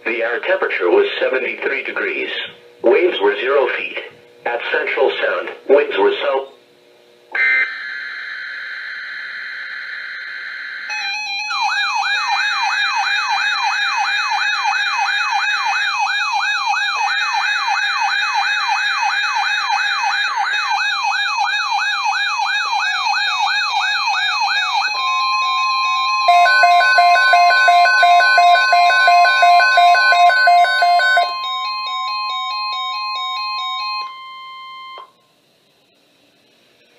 The air temperature was 73 degrees. Waves were 0 feet. At Central Sound, winds were south.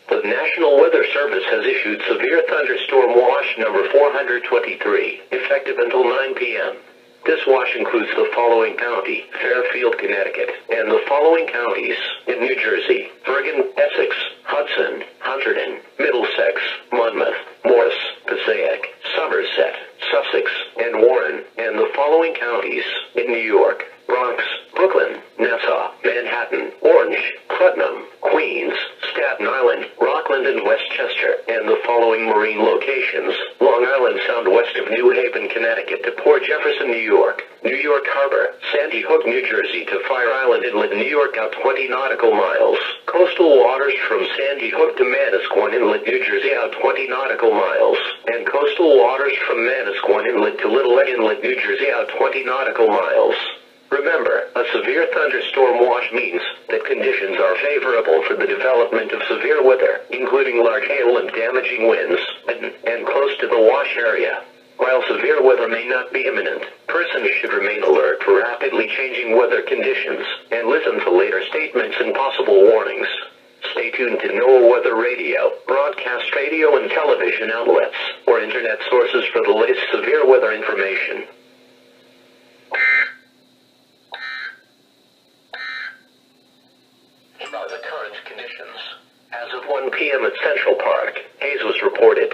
The National Weather Service has issued severe thunderstorm watch number 423, effective until 9 p.m. This watch includes the following county: Fairfield, Connecticut, and the following counties in New Jersey: Bergen, Essex, Hudson, Hunterdon, Middlesex, Monmouth, Morris, Passaic, Somerset, Sussex, and Warren, and the following counties in New York: Bronx, Brooklyn, Nassau, Manhattan, Orange, Putnam, Queens, Staten Island, Rockland, and Westchester, and the following marine locations: Long Island Sound west of New Haven, Connecticut to Port Jefferson, New York Harbor, Sandy Hook, New Jersey to Fire Island Inlet, New York out 20 nautical miles. Coastal waters from Sandy Hook to Manasquan Inlet, New Jersey out 20 nautical miles, and coastal waters from Manasquan Inlet to Little Egg Inlet, New Jersey out 20 nautical miles. Remember, a severe thunderstorm watch means that conditions are favorable for the development of severe weather, including large hail and damaging winds, and close to the wash area. While severe weather may not be imminent, persons should remain alert for rapidly changing weather conditions, and listen to later statements and possible warnings. Stay tuned to NOAA Weather Radio, broadcast radio and television outlets, or internet sources for the latest severe weather information. Here are the current conditions. As of 1 p.m. at Central Park, haze was reported.